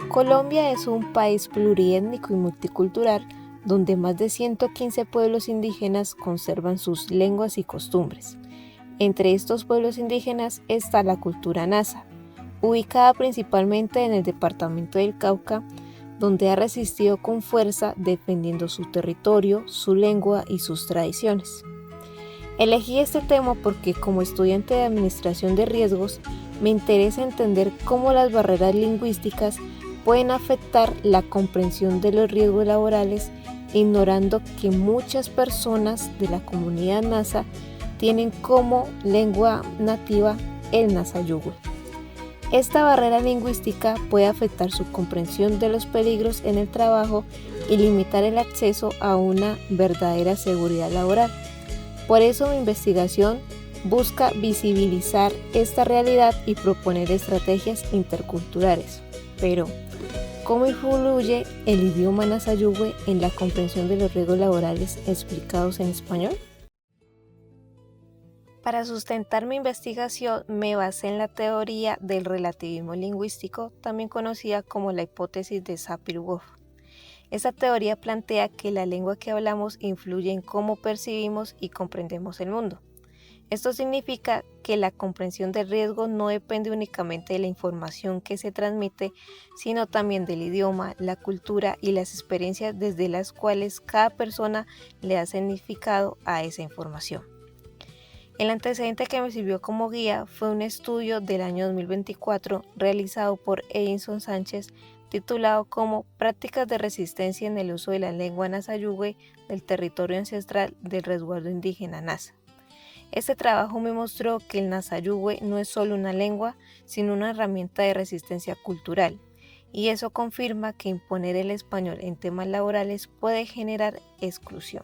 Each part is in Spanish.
Colombia es un país pluriétnico y multicultural donde más de 115 pueblos indígenas conservan sus lenguas y costumbres. Entre estos pueblos indígenas está la cultura Nasa, ubicada principalmente en el departamento del Cauca, donde ha resistido con fuerza defendiendo su territorio, su lengua y sus tradiciones. Elegí este tema porque como estudiante de administración de riesgos me interesa entender cómo las barreras lingüísticas pueden afectar la comprensión de los riesgos laborales, ignorando que muchas personas de la comunidad Nasa tienen como lengua nativa el Nasayugüe. Esta barrera lingüística puede afectar su comprensión de los peligros en el trabajo y limitar el acceso a una verdadera seguridad laboral. Por eso mi investigación busca visibilizar esta realidad y proponer estrategias interculturales. Pero, ¿cómo influye el idioma Nasayugüe en la comprensión de los riesgos laborales explicados en español? Para sustentar mi investigación me basé en la teoría del relativismo lingüístico, también conocida como la hipótesis de Sapir-Whorf. Esta teoría plantea que la lengua que hablamos influye en cómo percibimos y comprendemos el mundo. Esto significa que la comprensión del riesgo no depende únicamente de la información que se transmite, sino también del idioma, la cultura y las experiencias desde las cuales cada persona le da significado a esa información. El antecedente que me sirvió como guía fue un estudio del año 2024 realizado por Edinson Sánchez titulado como Prácticas de resistencia en el uso de la lengua Nasayugüe del territorio ancestral del resguardo indígena Nasa. Este trabajo me mostró que el Nasayugüe no es solo una lengua, sino una herramienta de resistencia cultural, y eso confirma que imponer el español en temas laborales puede generar exclusión.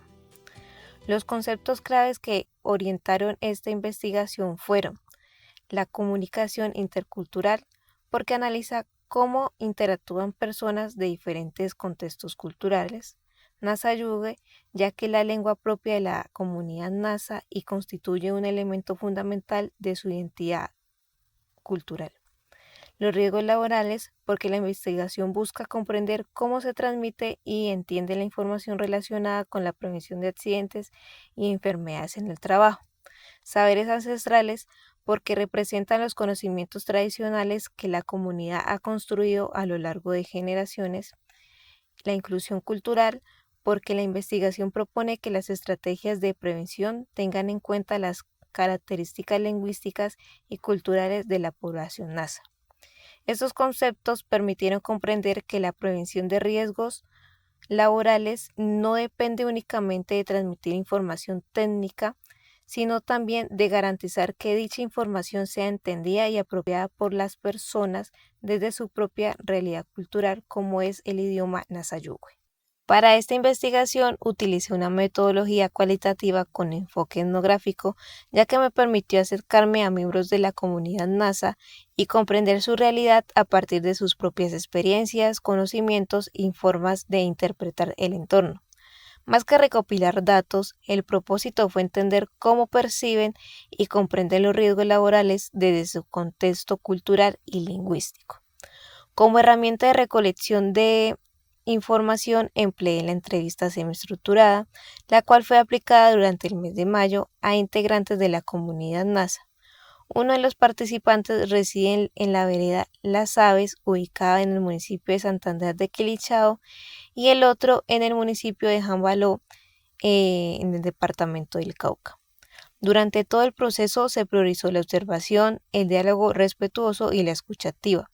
Los conceptos claves que orientaron esta investigación fueron la comunicación intercultural, porque analiza cómo interactúan personas de diferentes contextos culturales, Nasayugüe, ya que es la lengua propia de la comunidad Nasa y constituye un elemento fundamental de su identidad cultural. Los riesgos laborales, porque la investigación busca comprender cómo se transmite y entiende la información relacionada con la prevención de accidentes y enfermedades en el trabajo. Saberes ancestrales, porque representan los conocimientos tradicionales que la comunidad ha construido a lo largo de generaciones. La inclusión cultural, porque la investigación propone que las estrategias de prevención tengan en cuenta las características lingüísticas y culturales de la población Nasa. Estos conceptos permitieron comprender que la prevención de riesgos laborales no depende únicamente de transmitir información técnica, sino también de garantizar que dicha información sea entendida y apropiada por las personas desde su propia realidad cultural, como es el idioma Nasayugüe. Para esta investigación utilicé una metodología cualitativa con enfoque etnográfico, ya que me permitió acercarme a miembros de la comunidad Nasa y comprender su realidad a partir de sus propias experiencias, conocimientos y formas de interpretar el entorno. Más que recopilar datos, el propósito fue entender cómo perciben y comprenden los riesgos laborales desde su contexto cultural y lingüístico. Como herramienta de recolección de información empleé la entrevista semiestructurada, la cual fue aplicada durante el mes de mayo a integrantes de la comunidad Nasa. Uno de los participantes reside en la vereda Las Aves, ubicada en el municipio de Santander de Quilichao, y el otro en el municipio de Jambaló, en el departamento del Cauca. Durante todo el proceso se priorizó la observación, el diálogo respetuoso y la escucha activa,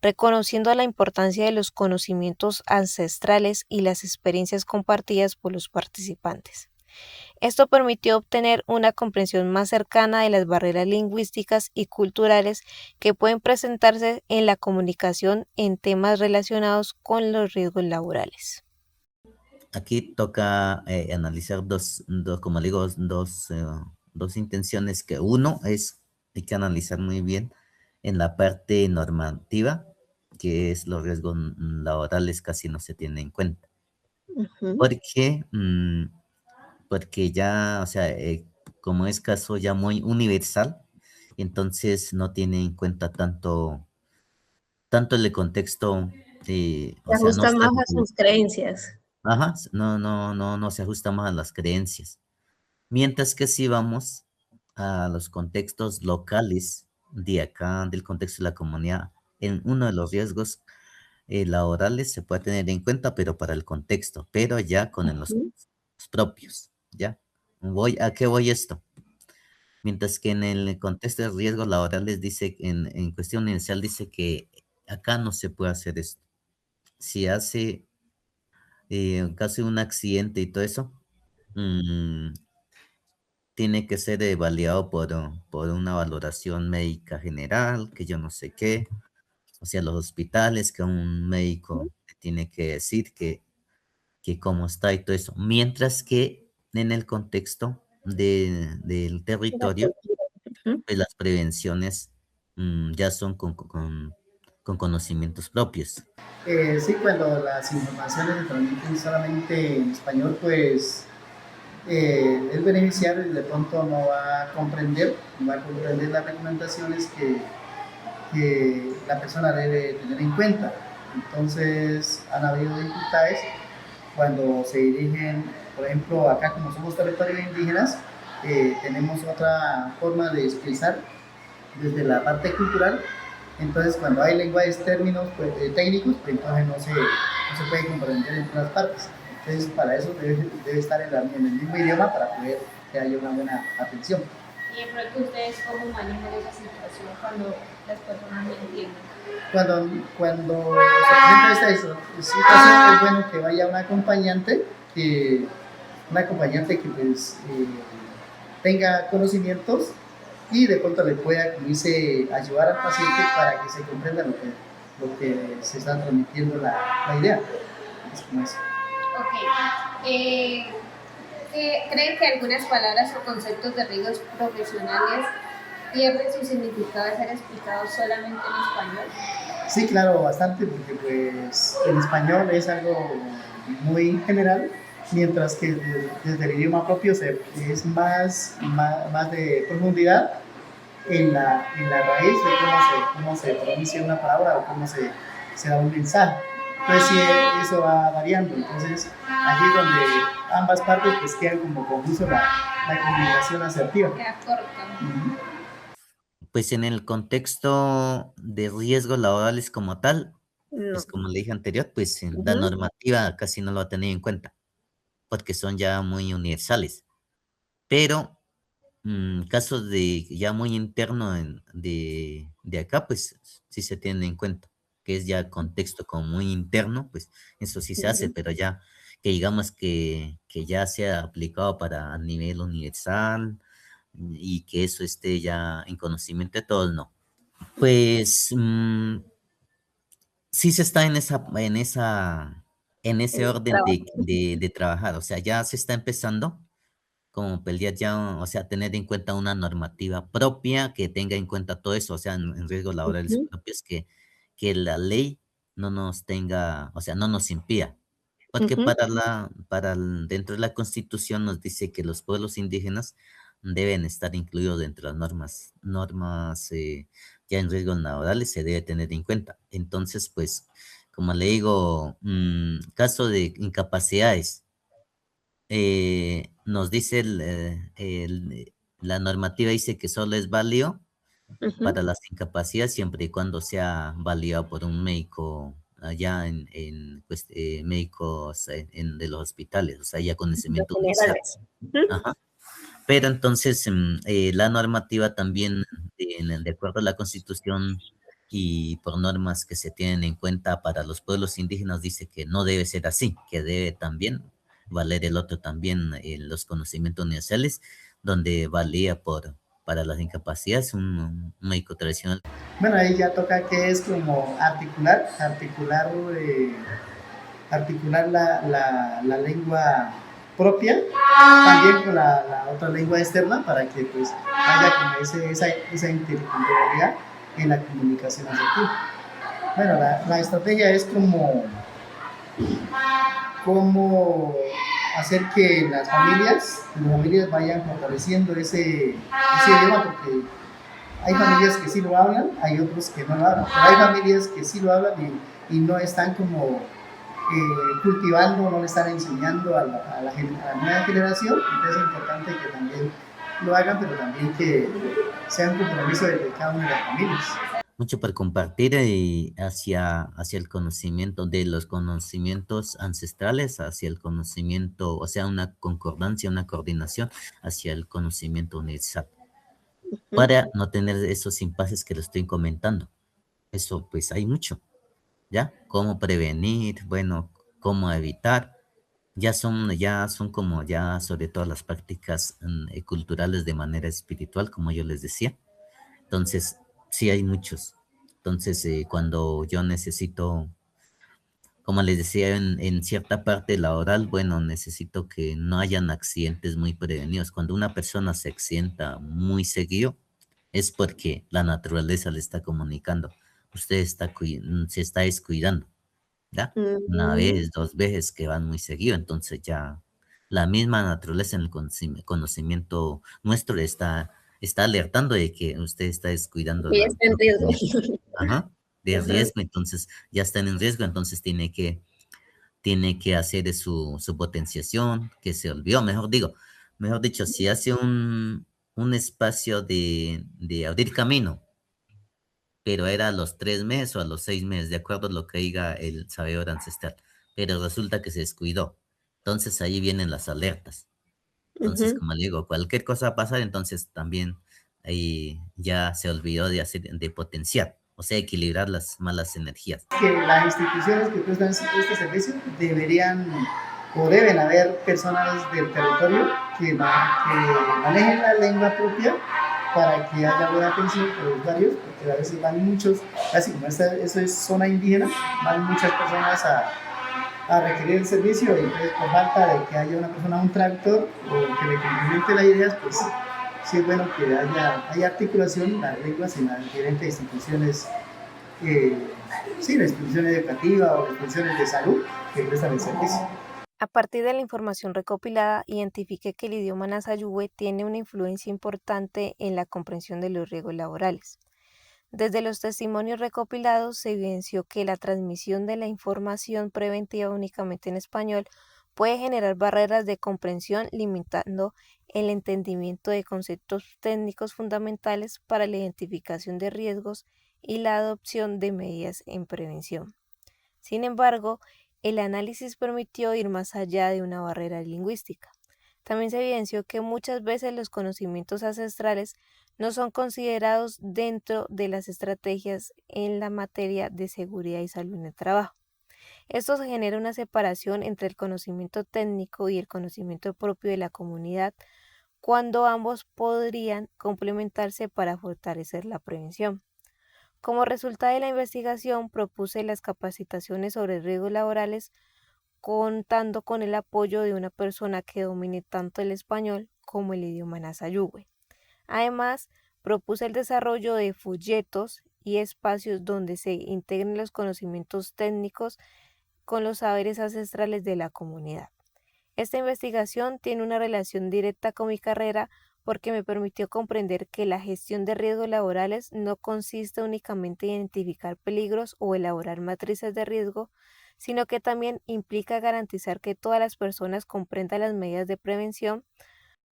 reconociendo la importancia de los conocimientos ancestrales y las experiencias compartidas por los participantes. Esto permitió obtener una comprensión más cercana de las barreras lingüísticas y culturales que pueden presentarse en la comunicación en temas relacionados con los riesgos laborales. Aquí toca analizar como digo, dos intenciones que uno es, hay que analizar muy bien en la parte normativa, que es los riesgos laborales casi no se tienen en cuenta. Ujú. Porque, porque ya, o sea, como es caso ya muy universal, entonces no tiene en cuenta tanto el contexto Se o sea, no ajusta se más a sus creencias. ajá, no se ajusta más a las creencias. Mientras que si vamos a los contextos locales de acá, del contexto de la comunidad, en uno de los riesgos laborales se puede tener en cuenta, pero para el contexto, pero ya con los Ujú, propios, ¿ya? ¿A qué voy esto? Mientras que en el contexto de riesgos laborales dice, en cuestión inicial dice que acá no se puede hacer esto. Si hace casi un accidente y todo eso, mm, tiene que ser evaluado por una valoración médica general, que yo no sé qué, o sea, los hospitales, que un médico te tiene que decir que cómo está y todo eso. Mientras que en el contexto del la territorio, cultura. Ujú, pues las prevenciones ya son con conocimientos propios. Sí, cuando las informaciones se transmiten solamente en español, pues el beneficiario de pronto no va a comprender las recomendaciones que la persona debe tener en cuenta. Entonces han habido dificultades cuando se dirigen, por ejemplo, acá como somos territorios indígenas, tenemos otra forma de expresar desde la parte cultural. Entonces, cuando hay lenguajes términos pues, técnicos, pues, entonces no se puede comprender en todas partes. Entonces, para eso debe estar en el mismo idioma para poder que haya una buena atención. Y de pronto ustedes cómo manejan esa situación cuando las personas no entienden. Cuando se presenta esta situación, es bueno que vaya una acompañante que pues, tenga conocimientos y de pronto le pueda, como dice, ayudar al paciente para que se comprenda lo que se está transmitiendo la idea. Es como eso. Ok. ¿Creen que algunas palabras o conceptos de riesgos profesionales pierden su significado de ser explicados solamente en español? Sí, claro, bastante, porque pues el español es algo muy general, mientras que desde el idioma propio es más de profundidad en la raíz de cómo se pronuncia una palabra o se da un mensaje. Entonces sí, eso va variando. Entonces allí es donde ambas partes pues quedan como confuso la comunicación asertiva. Queda corta. Pues en el contexto de riesgos laborales como tal, no. pues como le dije anterior, pues la Ujú, normativa casi no lo ha tenido en cuenta, porque son ya muy universales. Pero casos de ya muy interno de acá, pues sí se tiene en cuenta, que es ya contexto como muy interno, pues eso sí se hace, ujú. pero ya que digamos que ya sea aplicado para a nivel universal y que eso esté ya en conocimiento de todos, no. Pues sí se está en ese El orden trabajo. de trabajar, o sea, ya se está empezando como pelear ya, o sea, tener en cuenta una normativa propia que tenga en cuenta todo eso, o sea, en riesgos laborales Ujú, propios, que la ley no nos tenga, o sea, no nos impida. Porque ujú. dentro de la Constitución nos dice que los pueblos indígenas deben estar incluidos dentro de las normas ya en riesgos laborales se debe tener en cuenta. Entonces, pues, como le digo, caso de incapacidades, nos dice la normativa dice que solo es válido Ujú, para las incapacidades siempre y cuando sea válido por un médico allá pues, médicos de los hospitales, o sea, ya los conocimiento inicial. generales. Ujú, Ajá. Pero entonces la normativa también, de acuerdo a la Constitución y por normas que se tienen en cuenta para los pueblos indígenas, dice que no debe ser así, que debe también valer el otro también, los conocimientos universales, donde valía para las incapacidades un médico tradicional. Bueno, ahí ya toca que es como articular la lengua propia también con la otra lengua externa para que pues haya como esa interculturalidad en la comunicación asertiva. Bueno, la estrategia es como hacer que las familias vayan fortaleciendo ese idioma, porque hay familias que sí lo hablan, hay otros que no lo hablan, pero hay familias que sí lo hablan y no están como cultivando, no le están enseñando a la nueva generación. Entonces es importante que también lo hagan, pero también que sea un compromiso de cada una de las familias. Mucho por compartir hacia el conocimiento de los conocimientos ancestrales, hacia el conocimiento, o sea, una concordancia, una coordinación hacia el conocimiento universal, para no tener esos impases que lo estoy comentando. Eso, pues, hay mucho, ¿ya? Cómo prevenir, bueno, cómo evitar. Ya son como ya sobre todo las prácticas culturales de manera espiritual, como yo les decía. Entonces, sí hay muchos. Entonces, cuando yo necesito, como les decía, en cierta parte laboral, bueno, necesito que no hayan accidentes muy prevenidos. Cuando una persona se accidenta muy seguido, es porque la naturaleza le está comunicando. Usted se está descuidando, ¿ya? Una Mm. vez, dos veces que van muy seguido, entonces ya la misma naturaleza en el conocimiento nuestro está alertando de que usted está descuidando Ella está en lo que riesgo. tiene. Ajá, de Ajá. riesgo, entonces ya están en riesgo, entonces tiene que hacer su potenciación, que se olvidó, mejor dicho, si hace un espacio de abrir camino, pero era a los 3 meses o a los 6 meses, de acuerdo a lo que diga el sabedor ancestral. Pero resulta que se descuidó. Entonces ahí vienen las alertas. Entonces, Ujú. como le digo, cualquier cosa va a pasar, entonces también ahí ya se olvidó de potenciar, o sea, equilibrar las malas energías. Que las instituciones que prestan este servicio deberían o deben haber personas del territorio que manejen la lengua propia para que haya buena atención por los usuarios, porque a veces van muchos, así como eso es zona indígena, van muchas personas a requerir el servicio y entonces por falta de que haya una persona, un traductor o que le complemente las ideas, pues sí es bueno que haya articulación en las lenguas en las diferentes instituciones, sí, la institución educativa o las instituciones de salud que prestan el servicio. A partir de la información recopilada, identifiqué que el idioma Nasayuwe tiene una influencia importante en la comprensión de los riesgos laborales. Desde los testimonios recopilados se evidenció que la transmisión de la información preventiva únicamente en español puede generar barreras de comprensión, limitando el entendimiento de conceptos técnicos fundamentales para la identificación de riesgos y la adopción de medidas en prevención. Sin embargo, el análisis permitió ir más allá de una barrera lingüística. También se evidenció que muchas veces los conocimientos ancestrales no son considerados dentro de las estrategias en la materia de seguridad y salud en el trabajo. Esto genera una separación entre el conocimiento técnico y el conocimiento propio de la comunidad, cuando ambos podrían complementarse para fortalecer la prevención. Como resultado de la investigación, propuse las capacitaciones sobre riesgos laborales contando con el apoyo de una persona que domine tanto el español como el idioma Nasayuwe. Además, propuse el desarrollo de folletos y espacios donde se integren los conocimientos técnicos con los saberes ancestrales de la comunidad. Esta investigación tiene una relación directa con mi carrera porque me permitió comprender que la gestión de riesgos laborales no consiste únicamente en identificar peligros o elaborar matrices de riesgo, sino que también implica garantizar que todas las personas comprendan las medidas de prevención.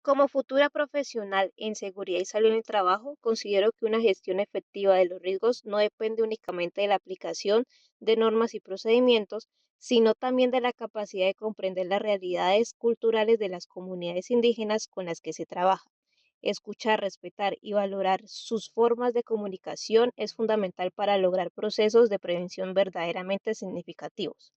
Como futura profesional en seguridad y salud en el trabajo, considero que una gestión efectiva de los riesgos no depende únicamente de la aplicación de normas y procedimientos, sino también de la capacidad de comprender las realidades culturales de las comunidades indígenas con las que se trabaja. Escuchar, respetar y valorar sus formas de comunicación es fundamental para lograr procesos de prevención verdaderamente significativos.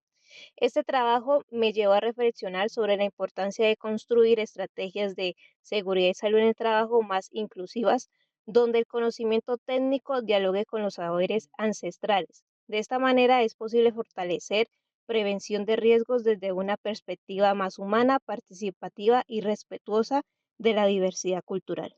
Este trabajo me llevó a reflexionar sobre la importancia de construir estrategias de seguridad y salud en el trabajo más inclusivas, donde el conocimiento técnico dialogue con los saberes ancestrales. De esta manera es posible fortalecer prevención de riesgos desde una perspectiva más humana, participativa y respetuosa de la diversidad cultural.